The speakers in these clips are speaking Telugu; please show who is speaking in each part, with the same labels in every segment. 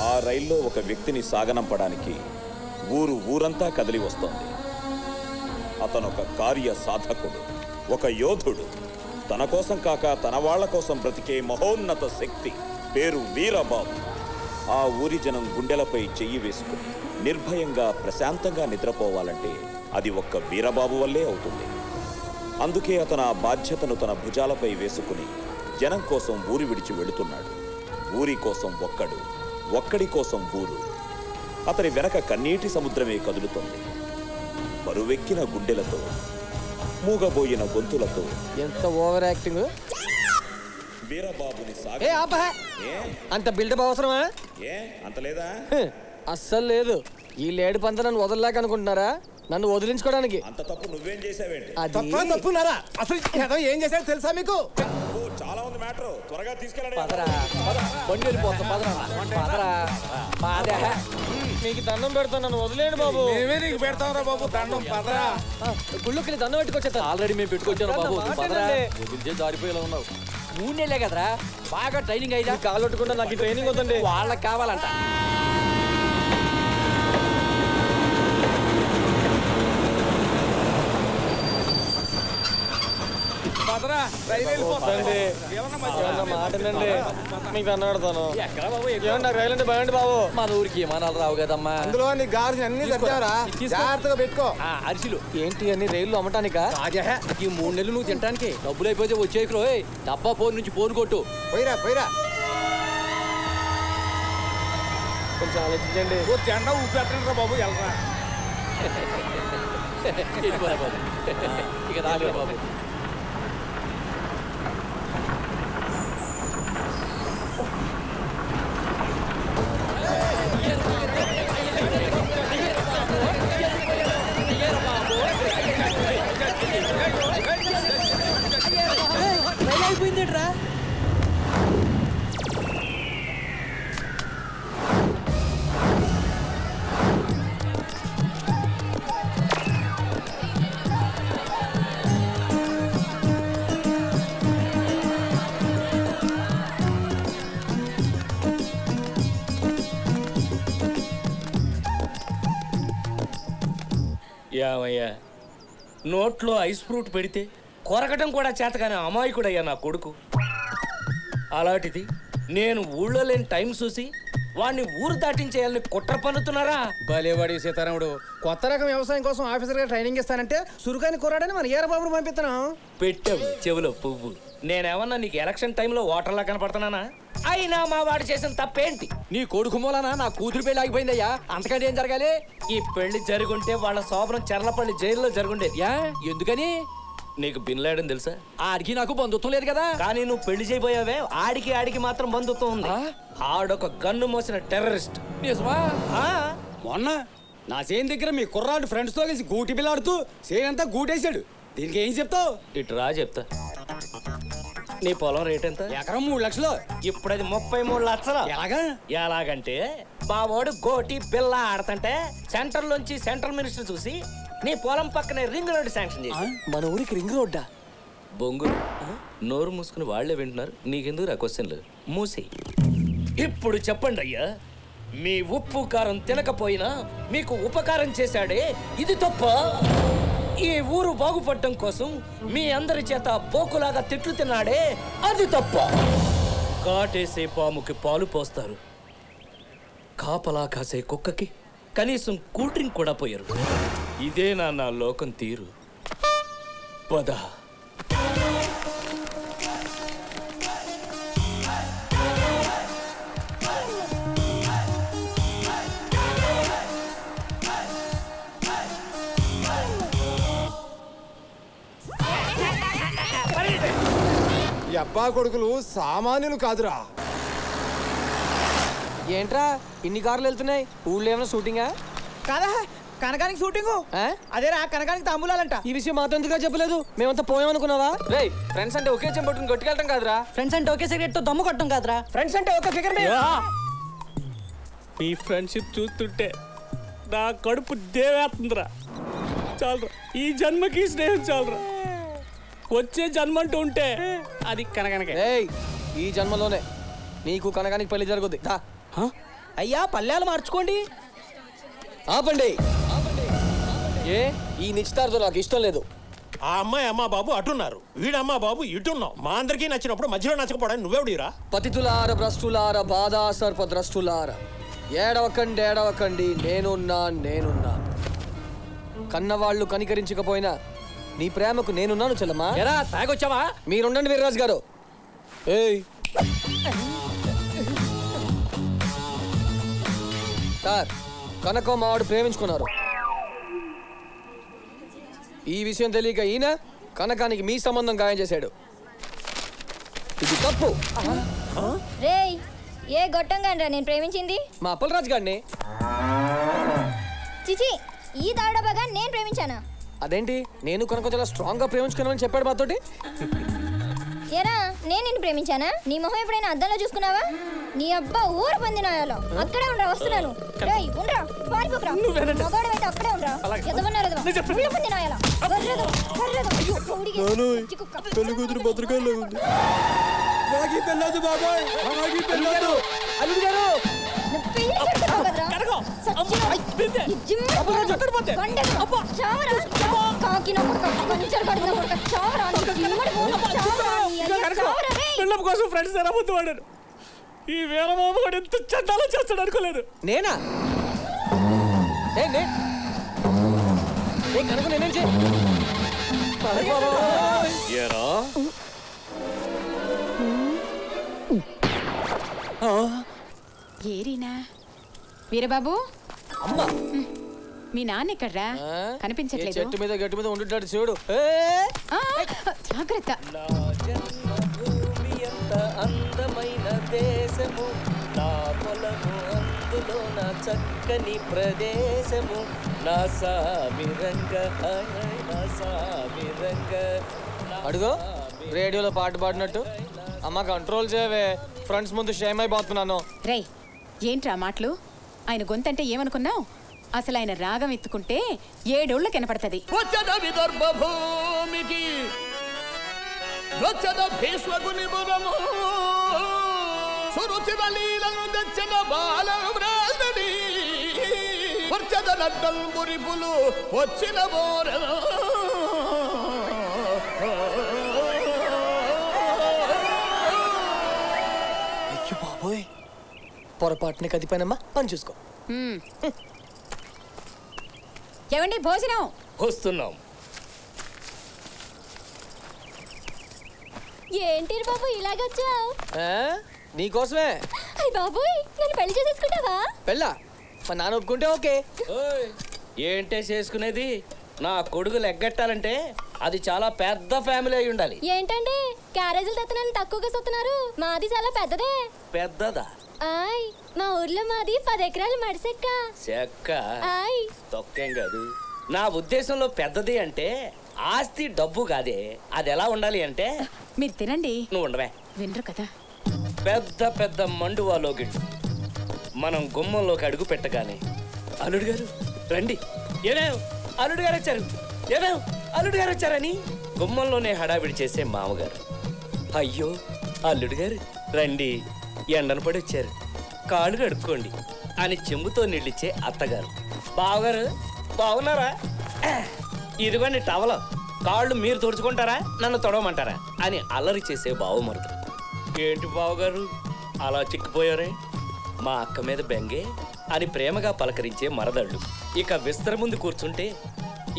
Speaker 1: ఆ రైల్లో ఒక వ్యక్తిని సాగనంపడానికి ఊరంతా కదిలి వస్తోంది. అతనొక కార్య సాధకుడు, ఒక యోధుడు. తన కోసం కాక తన వాళ్ల కోసం బ్రతికే మహోన్నత శక్తి. పేరు వీరబాబు. ఆ ఊరి జనం గుండెలపై చెయ్యి వేసుకుని నిర్భయంగా ప్రశాంతంగా నిద్రపోవాలంటే అది ఒక్క వీరబాబు వల్లే అవుతుంది. అందుకే అతను ఆ బాధ్యతను తన భుజాలపై వేసుకుని జనం కోసం ఊరి విడిచి వెళుతున్నాడు. ఊరి కోసం ఒక్కడు, ఒక్కడి కోసం ఊరు. అతని వెనక కన్నీటి సముద్రమే కదులుతోంది. బరువెక్కిన గుండెలతో, మూగబోయిన గొంతులతో.
Speaker 2: ఎంత ఓవర్ యాక్టింగ్!
Speaker 1: వీరబాబుని
Speaker 2: అంత బిల్డప్ అవసరమా?
Speaker 1: అంత లేదా?
Speaker 2: అస్సలు లేదు. ఈ లేడి పంత నన్ను వదలలేక అనుకుంటున్నారా? నన్ను వదిలించుకోవడానికి.
Speaker 1: అంత తప్పు నువ్వేం చేసావేంటి?
Speaker 3: తప్పున్నారా? అసలు ఏం చేశాడు తెలుసా మీకు?
Speaker 1: చాలా ఉంది మ్యాటర్. త్వరగా తీసుకెళ్ళండి.
Speaker 2: నీకు దండం పెడతాను, నన్ను వదిలేండి బాబు.
Speaker 3: మేమే నీకు పెడతాంరా బాబు దండం. పదరా.
Speaker 2: గుళ్ళకి దండం పెట్టుకొచ్చా.
Speaker 4: ఆల్రెడీ మేము పెట్టుకొచ్చాను బాబు. వదిలితే జారిపోయేలా ఉన్నావు. 3 నెలలే కదరా, బాగా ట్రైనింగ్ అయ్యా.
Speaker 2: కాలు కొట్టుకుంటా, నాకు ట్రైనింగ్ వద్దండి.
Speaker 4: వాళ్ళకి కావాలంట.
Speaker 2: మాటనండి, మీకు దండం పెడతాను. రైలు అంటే భయండి బాబు.
Speaker 4: మన ఊరికి విమానాలు రావు కదమ్మా.
Speaker 3: అందులో నీ గాజు అన్ని తెచ్చావరా? జాగ్రత్తగా పెట్టుకో.
Speaker 4: అరిసిలు
Speaker 2: ఏంటి అన్ని రైళ్లు అమ్మటానికా?
Speaker 4: ఈ 3 నెలలు నువ్వు తినడానికి డబ్బులు అయిపోతే వచ్చేయకు. డబ్బా ఫోన్ నుంచి ఫోన్ కొట్టు.
Speaker 3: పోయిరా పోయిరా.
Speaker 2: కొంచెం ఆలోచించండి.
Speaker 3: జెండా ఊపెట్టండి బాబు. వెళ్ళరా.
Speaker 4: బాబు ఇక రాలే బాబు.
Speaker 2: అయిపోయిందేట్రా?
Speaker 5: యావయ్యా, నోట్లో ఐస్ ఫ్రూట్ పెడితే కొరకటం కూడా చేతగానే అమాయకుడయ్యా నా కొడుకు. అలాంటిది నేను ఊళ్ళో లేని టైం చూసి వాడిని ఊరు దాటించేయాలని కుట్ర పన్నుతున్నారా?
Speaker 2: భలేవాడి సీతారాముడు. కొత్త రకం వ్యవసాయం కోసం ఆఫీసర్ గా ట్రైనింగ్ ఇస్తానంటే సురుకాని కుర్రాడని మన ఈరబాబును పంపిస్తున్నాం.
Speaker 5: పెట్టావు చెవులో పువ్వు. నేనేమన్నా నీకు ఎలక్షన్ టైంలో ఓటర్లా కనపడుతున్నానా? అయినా మా వాడు చేసిన తప్పేంటి?
Speaker 4: నీ కొడుకు మూలనా నా కూతురు పెళ్లి ఆగిపోయిందయ్యా. అంతకంటే ఏం జరగాలి?
Speaker 5: ఈ పెళ్లి జరుగుంటే వాళ్ళ శోభనం చర్లపల్లి జైల్లో జరుగుండేది.
Speaker 4: ఎందుకని?
Speaker 5: నీకు బిన్లాడని తెలుసా?
Speaker 4: ఆడికి నాకు బంధుత్వం లేదు కదా.
Speaker 5: కానీ నువ్వు పెళ్లి చేయబోయావే, ఆడికి మాత్రం బంధుత్వం ఉంది. ఆడొక గన్ను మోసిన టెర్రరిస్ట్.
Speaker 4: నిజమా?
Speaker 6: మొన్న నా సేన్ దగ్గర మీ కుర్రాడు ఫ్రెండ్స్ తో కలిసి గూటి బిల్లాడుతూ సేన్ అంతా గూటేశాడు. దీనికి ఏం చెప్తావు?
Speaker 5: ఇటు రా చెప్తా. నీ పొలం రేట్ ఎంత?
Speaker 6: ఎకరం 3 లక్షలు.
Speaker 5: ఇప్పుడు అది 33 లక్షలు.
Speaker 6: ఎలాగా?
Speaker 5: ఎలాగంటే మా వాడు గోటి బిల్ల ఆడతంటే సెంటర్ లోంచి సెంట్రల్ మినిస్టర్ చూసి నీ పొలం పక్కనే రింగ్ రోడ్ శాంక్షన్ చేసి.
Speaker 2: మన ఊరికి రింగ్ రోడ్డా?
Speaker 5: బొంగులు నోరు మూసుకుని వాళ్లే వింటున్నారు. నీకెందుకు రా క్వశ్చన్లు? మూసి. ఇప్పుడు చెప్పండి అయ్యా, మీ ఉప్పు కారం తినకపోయినా మీకు ఉపకారం చేశాడే, ఇది తప్ప? ఈ ఊరు బాగుపడటం కోసం మీ అందరి చేత పోకులాగా తిట్లు తిన్నాడే, అది తప్ప? కాటేసే పాముకి పాలు పోస్తారు, కాపలా కాసే కుక్కకి కనీసం కూల్ డ్రింక్ కూడా పోయారు. ఇదే నా లోకం తీరు. పద.
Speaker 3: ఈ అబ్బా కొడుకులు సామాన్యులు కాదురా.
Speaker 2: ఏంట్రా ఇన్ని కార్లు వెళ్తున్నాయి? ఊళ్ళో ఏమైనా షూటింగా?
Speaker 7: కాదా, కనకానికి షూటింగు. అదేరా, కనకానికి తాంబూలాలంట.
Speaker 2: ఈ విషయం మాతో ఎందుకు చెప్పలేదు? మేమంతా పోయామనుకున్నావా? రేయ్, ఫ్రెండ్స్ అంటే ఒకే చెంపట్టుకుని కొట్టుకెళ్ళటం కాదురా.
Speaker 7: ఫ్రెండ్స్ అంటే ఒకే సిగరెట్ తో దమ్ము కొట్టడం కాదురా.
Speaker 2: ఫ్రెండ్స్ అంటే ఒక ఫిగర్.
Speaker 5: మీ ఫ్రెండ్షిప్ చూస్తుంటే నా కడుపు దేవేస్తుందిరా. చాలరా, ఈ జన్మకి స్నేహం చాలరా. వచ్చే జన్మ అంటూ ఉంటే అది కనకనకే.
Speaker 2: ఈ జన్మలోనే నీకు కనకానికి పెళ్లి జరుగుద్ది.
Speaker 4: అయ్యా పల్లెలు మార్చుకోండి. ఆపండి. ఏ ఈ నిశ్చితార్థం నాకు ఇష్టం లేదు.
Speaker 8: ఆ అమ్మాయి అమ్మా బాబు అటున్నారు, వీడమ్మా బాబు ఇటున్నాం. మా అందరికీ నచ్చినప్పుడు మధ్యలో నచ్చకపోవడానికి నువ్వెవడిరా?
Speaker 4: పతితులార భ్రష్టులార బాధా సర్ప ద్రష్టులార ఏడవకండి, నేనున్నా. కన్నవాళ్ళు కనికరించకపోయినా నీ ప్రేమకు నేనున్నాను చెల్లమ్మా.
Speaker 5: ఎరా తాగొచ్చావా?
Speaker 4: మీరుండండి వీర్రాజు గారు. ఏయ్ సార్, కనకో మావాడు ప్రేమించుకున్నారు. ఈ విషయం తెలియక ఈయన కనకానికి మీ సంబంధం ఖాయం చేశాడు. ఇది తప్పు.
Speaker 9: రేయ్, ఏ గొట్టంగానరా నేను ప్రేమించింది?
Speaker 4: మా అప్పలరాజు గారిని.
Speaker 9: చిచి, ఈ దాడబాగా నేను ప్రేమించానా?
Speaker 4: అదేంటి, నేను కనుక చాలా స్ట్రాంగ్ గా ప్రేమించుకున్నానని చెప్పాడు మాతోటి.
Speaker 9: ఏరా, నేను నిన్ను ప్రేమించానా? నీ మొహం ఎప్పుడైనా అద్దంలో చూసుకున్నావా? నీ అబ్బా ఊరు పొందినాయాలో అక్కడే ఉండరా, వస్తున్నాను. రేయ్ ఉండరా, పారిపోకరా. మగాడు అయితే అక్కడే ఉండరా. ఎదవన్నారు ఊరు పొందినాయాలా.
Speaker 3: పెళ్ళికూతురు భద్రకాల్లో ఉంది.
Speaker 5: పిల్లల కోసం ఫ్రెండ్స్ ఎలా ముందు వాడారు. ఈ వీరమామ కూడా ఎంత చందాలో చేస్తాడు అనుకోలేదు.
Speaker 4: నేనా? కనుక నేనేం
Speaker 5: ఏరా
Speaker 10: ఏరీనా వీరబాబు,
Speaker 4: అమ్మా,
Speaker 10: మీ నాన్న ఎక్కడ్రా? కనిపించట్లేదు.
Speaker 4: చెట్టు మీద గట్టు మీద ఉంటుంటాడు చూడు.
Speaker 10: జాగ్రత్త.
Speaker 5: అందమైన దేశము నా పొలము, అందులో నా చక్కని ప్రదేశము, నా సామిరంగ
Speaker 4: అడుగో రేడియోలో పాట పాడినట్టు. అమ్మ కంట్రోల్ చేయవే, ఫ్రెండ్స్ ముందు షేమ్ అయిపోతున్నాను.
Speaker 10: రేయ్, ఏంట్రా మాటలు? ఆయన గొంతంటే ఏమనుకున్నావు? అసలు ఆయన రాగం ఎత్తుకుంటే 7 ఏళ్లు కనపడుతుంది.
Speaker 5: వచ్చద విదర్భ భూమికి, వచ్చద భీష్మకుని బురము, సురుచిర లీలను తెచ్చన బాలవ్రాజని, వచ్చద నడ్డల్ మురిపులు వచ్చిన బోర.
Speaker 4: అయ్యో బాబోయ్, పొరపాటుని కదిపోయినమ్మా, పని చూసుకో.
Speaker 10: ఏమండి, భోజనం
Speaker 5: వస్తున్నాం.
Speaker 9: ఏంటి బాబు ఇలాగొచ్చావు?
Speaker 4: నీకోసమే.
Speaker 9: అయ్య బాబోయ్, నన్ను పెళ్లి చేసేసుకుంటావా?
Speaker 4: పెళ్ళా? మా నాన్న ఒప్పుకుంటే ఓకే.
Speaker 5: ఏంటే చేసుకునేది? నా కొడుకులు ఎగ్గట్టాలంటే అది చాలా పెద్ద ఫ్యామిలీ అయి ఉండాలి.
Speaker 9: ఏంటండి క్యారేజీలు తెత్తనని తక్కువగా సొత్తున్నారు? మాది చాలా పెద్దదే.
Speaker 5: పెద్దదా?
Speaker 9: ఆయ్, మా ఊర్లో మాది 10 ఎకరాలు మడిసెక్క.
Speaker 5: చెక్క
Speaker 9: ఆయ్,
Speaker 5: తొక్కేం కాదు. నా ఉద్దేశంలో పెద్దది అంటే ఆస్తి డబ్బు కాదే. అది ఎలా ఉండాలి అంటే,
Speaker 10: మీరు తినండి.
Speaker 5: నువ్వు ఉండవే.
Speaker 10: వినరు కదా.
Speaker 5: పెద్ద పెద్ద మండువాలో గిట్టు మనం గుమ్మంలోకి అడుగు పెట్టగానే, అల్లుడు గారు రండి, ఏమేం అల్లుడు గారు వచ్చారు, ఏమేం అల్లుడు గారు వచ్చారని గుమ్మంలోనే హడావిడి చేసే మామగారు, అయ్యో అల్లుడు గారు రండి, ఎండను పడి వచ్చారు, కాళ్ళు కడుక్కోండి అని చెంబుతో నీళ్ళిచ్చే అత్తగారు, బావగారు బాగున్నారా, ఇదిగోండి టవల, కాళ్ళు మీరు తుడుచుకుంటారా నన్ను తొడవమంటారా అని అల్లరి చేసే బావమరుదు. ఏంటి బావగారు అలా చిక్కిపోయారే, మా అక్క మీద బెంగే అని ప్రేమగా పలకరించే మరదళ్ళు. ఇక విస్తర ముందు కూర్చుంటే,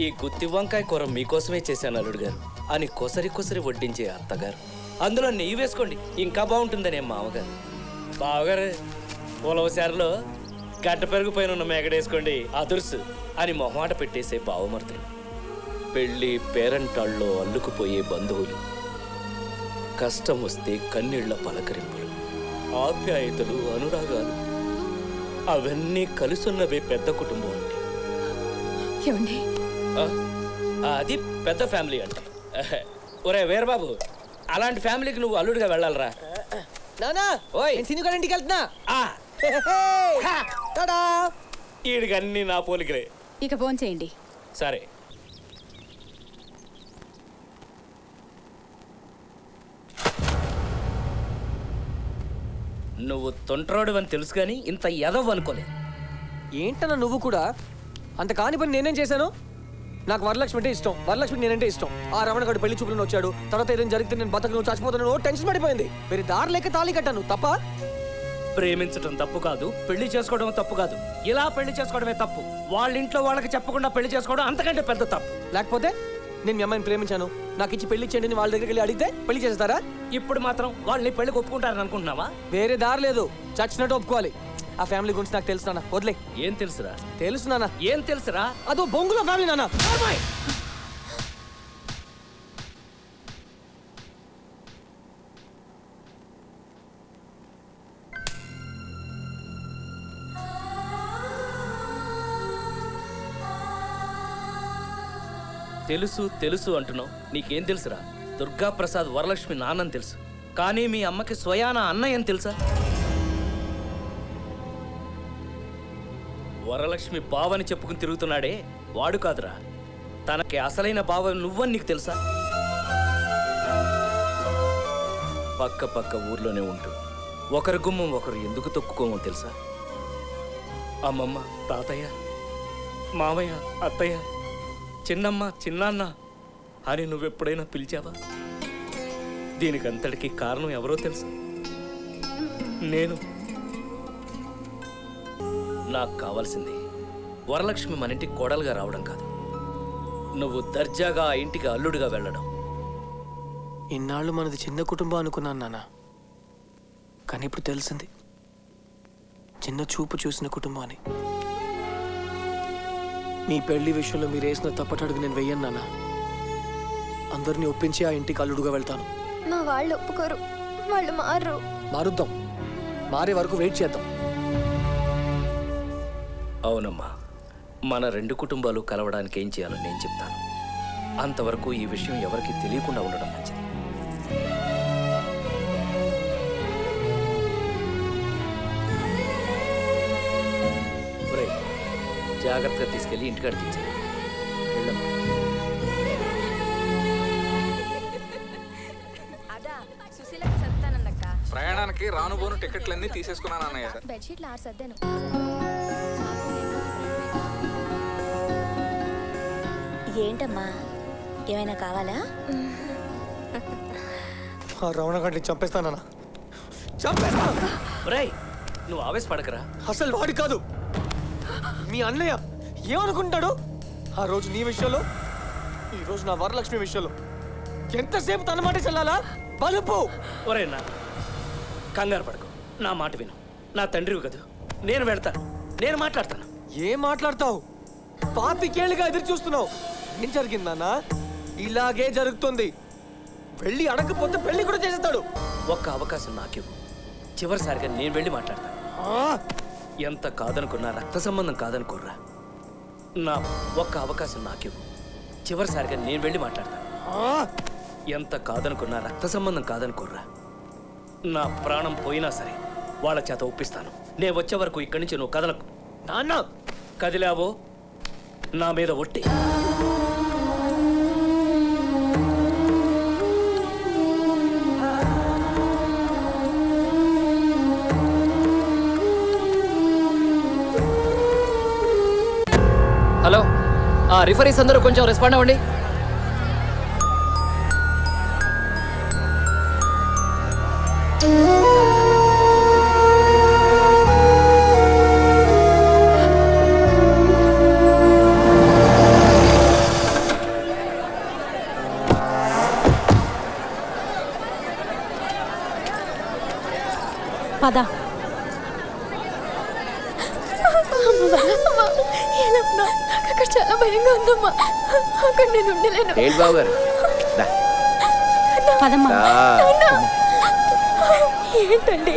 Speaker 5: ఈ గుత్తి వంకాయ కూర మీకోసమే చేశాను అల్లుడు గారు అని కొసరి కొసరి వడ్డించే అత్తగారు, అందులో నెయ్యి వేసుకోండి ఇంకా బాగుంటుందనే మామగారు, బావగారు ఉలవసారిలో గడ్డ పెరుగుపోయిన ఉన్న మేగడేసుకోండి అదుర్సు అని మొహమాట పెట్టేసే బావమరుదులు. పెళ్ళి పేరంటాళ్ళలో అల్లుకుపోయే బంధువులు, కష్టం వస్తే కన్నీళ్ల పలకరింపులు, ఆప్యాయతలు, అనురాగాలు అవన్నీ కలుసున్నవే పెద్ద కుటుంబం అంటే.
Speaker 10: ఏమండి,
Speaker 5: అది పెద్ద ఫ్యామిలీ అంటే. ఒరే వీరబాబు, అలాంటి ఫ్యామిలీకి నువ్వు అల్లుడిగా వెళ్ళాలరా.
Speaker 4: నానా ఓయ్, సినిమా ఇంటికి వెళ్తున్నా.
Speaker 5: ఈడికి అన్ని నా పోలికలే.
Speaker 10: ఇక ఫోన్ చేయండి.
Speaker 5: సరే. నువ్వు తొంట్రోడు అని తెలుసు కానీ ఇంత ఎదవ్ అనుకోలేదు.
Speaker 4: ఏంటన్నా నువ్వు కూడా అంత కాని పని నేనేం చేశాను? నాకు వరలక్ష్మి అంటే ఇష్టం, వరలక్ష్మి నేనంటే ఇష్టం. ఆ రమణగాడు పెళ్లి చూపులను వచ్చాడు, తర్వాత ఏదైనా జరిగితే నేను బతకను చచ్చిపోతాను టెన్షన్ పడిపోయింది. వేరే దారి లేక తాళి కట్టాను. తప్ప?
Speaker 5: ప్రేమించడం తప్పు కాదు, పెళ్లి చేసుకోవడం తప్పు కాదు, ఇలా పెళ్లి చేసుకోవడమే తప్పు. వాళ్ళ ఇంట్లో వాళ్ళకి చెప్పకుండా పెళ్లి చేసుకోవడం అంతకంటే పెద్ద తప్పు.
Speaker 4: లేకపోతే నేను మీ అమ్మాయిని ప్రేమించాను, నాకు ఇచ్చి పెళ్లి చేయండి వాళ్ళ దగ్గరికి వెళ్ళి అడిగితే పెళ్లి చేస్తారా?
Speaker 5: ఇప్పుడు మాత్రం వాళ్ళని పెళ్లికి ఒప్పుకుంటారని అనుకుంటున్నావా?
Speaker 4: వేరే దారి లేదు, చచ్చినట్టు ఒప్పుకోవాలి. ఆ ఫ్యామిలీ గురించి నాకు తెలుసు నాన్న, వదిలే.
Speaker 5: ఏం తెలుసురా?
Speaker 4: తెలుసు నాన్న.
Speaker 5: ఏం తెలుసురా?
Speaker 4: అదో బొంగులో ఫ్యామిలీ నాన్న.
Speaker 5: తెలుసు తెలుసు అంటున్నావు. నీకేం తెలుసురా? దుర్గా ప్రసాద్ వరలక్ష్మి నాన్నని తెలుసు, కానీ మీ అమ్మకి స్వయాన అన్నయ్య అని తెలుసా? వరలక్ష్మి బావని చెప్పుకుని తిరుగుతున్నాడే వాడు కాదురా, తనకి అసలైన బావ నువ్వని నీకు తెలుసా? పక్క పక్క ఊర్లోనే ఉంటూ ఒకరి గుమ్మం ఒకరు ఎందుకు తొక్కుకోమో తెలుసా? అమ్మమ్మ, తాతయ్య, మామయ్య, అత్తయ్య, చిన్నమ్మ, చిన్నాన్న అని నువ్వెప్పుడైనా పిలిచావా? దీనికంతటికీ కారణం ఎవరో తెలుసా? నేను. నాకు కావాల్సింది వరలక్ష్మి మన ఇంటికి కోడలుగా రావడం కాదు, నువ్వు దర్జాగా ఆ ఇంటికి అల్లుడిగా వెళ్ళడం.
Speaker 4: ఇన్నాళ్ళు మనది చిన్న కుటుంబం అనుకున్నాను నాన్న, కానీ ఇప్పుడు తెలిసింది చిన్న చూపు చూసిన కుటుంబం అని. మీ పెళ్లి విషయంలో మీరు వేసిన తప్పటడుగు నేను వెయ్యను నాన్న. అందరినీ ఒప్పించి ఆ ఇంటికి అల్లుడుగా వెళ్తాను.
Speaker 9: మా వాళ్ళు ఒప్పుకోరు, వాళ్ళు మారు.
Speaker 4: మారుద్దాం, మారే వరకు వెయిట్ చేద్దాం.
Speaker 5: అవునమ్మా, మన రెండు కుటుంబాలు కలవడానికి ఏం చేయాలో నేను చెప్తాను. అంతవరకు ఈ విషయం ఎవరికి తెలియకుండా ఉండడం మంచిది. జాగ్రత్తగా తీసుకెళ్ళి ఇంటికాడ తెచ్చాను. వెళ్ళమ్మా.
Speaker 11: ప్రయాణానికి రానుబోను టికెట్లన్నీ తీసేసుకున్నాను అన్నయ్య.
Speaker 9: బెడ్షీట్లు ఆరు సర్దాను.
Speaker 12: ఏంటమ్మా, ఏమైనా కావాలా?
Speaker 4: రమణ గారిని చంపేస్తానన్నా.
Speaker 5: నువ్వు ఆవేశపడకరా.
Speaker 4: అసలు వాడి కాదు, మీ అన్నయ్య ఏమనుకుంటాడు? ఆ రోజు నీ విషయంలో, ఈ రోజు నా వరలక్ష్మి విషయంలో ఎంతసేపు తన మాట చెల్లాలా? బలుపు.
Speaker 5: ఒరేనా, కంగారు పడకు, నా మాట విను. నా తండ్రివి కదా, నేను వెళ్తాను, నేను మాట్లాడతాను.
Speaker 4: ఏం మాట్లాడతావు? పాతికేళ్ళుగా ఎదురు చూస్తున్నావు. ఏం జరిగిందన్నా? ఇలాగే జరుగుతుంది. వెళ్ళి అడగకపోతే పెళ్లి కూడా చేసేస్తాడు.
Speaker 5: ఒక్క అవకాశం నాకివ్వు, చివరిసారిగా నేను వెళ్ళి మాట్లాడతాను. ఎంత కాదనుకున్నా రక్త సంబంధం కాదనుకోర్రా. నా ఒక్క అవకాశం నాకివ్వు, చివరిసారిగా నేను వెళ్ళి మాట్లాడతాను. ఎంత కాదనుకున్నా రక్త సంబంధం కాదనుకోర్రా. నా ప్రాణం పోయినా సరే వాళ్ళ చేత ఒప్పిస్తాను. నేను వచ్చే వరకు ఇక్కడి నుంచి నువ్వు కదలకు. నాన్న, కదిలావో నా మీద ఒట్టి.
Speaker 13: హలో, రిఫరీస్ అందరూ కొంచెం రెస్పాండ్ అవ్వండి.
Speaker 12: పద.
Speaker 9: నాకు అక్కడ చాలా భయంగా ఉందమ్మా, అక్కడ నేను ఉండలేను.
Speaker 13: ఏంటి బాబు గారు?
Speaker 12: పదమ్మా.
Speaker 9: ఏంటండి?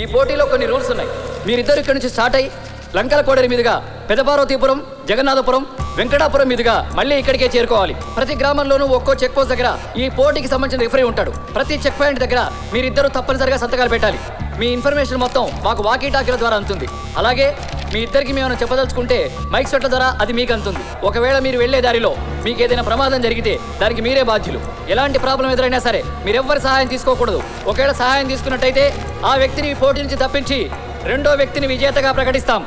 Speaker 13: ఈ పోటీలో కొన్ని రూల్స్ ఉన్నాయి. మీరిద్దరు ఇక్కడి నుంచి స్టార్ట్ అయ్యి లంకల కోడరి మీదుగా పెదపార్వతీపురం, జగన్నాథపురం, వెంకటాపురం మీదుగా మళ్ళీ ఇక్కడికే చేరుకోవాలి. ప్రతి గ్రామంలోనూ ఒక్కో చెక్ పోస్ట్ దగ్గర ఈ పోటీకి సంబంధించిన రిఫరీ ఉంటాడు. ప్రతి చెక్ పాయింట్ దగ్గర మీరిద్దరూ తప్పనిసరిగా సంతకాలు పెట్టాలి. మీ ఇన్ఫర్మేషన్ మొత్తం మాకు వాకీ టాకీల ద్వారా అందుతుంది. అలాగే మీ ఇద్దరికి మేము చెప్పదలుచుకుంటే మైక్ సెట్ల ధర అది మీకు అంతుంది. ఒకవేళ మీరు వెళ్లే దారిలో మీకు ఏదైనా ప్రమాదం జరిగితే దానికి మీరే బాధ్యులు. ఎలాంటి ప్రాబ్లం ఎదురైనా సరే మీరెవ్వరి సహాయం తీసుకోకూడదు. ఒకవేళ సహాయం తీసుకున్నట్టయితే ఆ వ్యక్తిని పోటీ నుంచి తప్పించి రెండో వ్యక్తిని విజేతగా ప్రకటిస్తాం.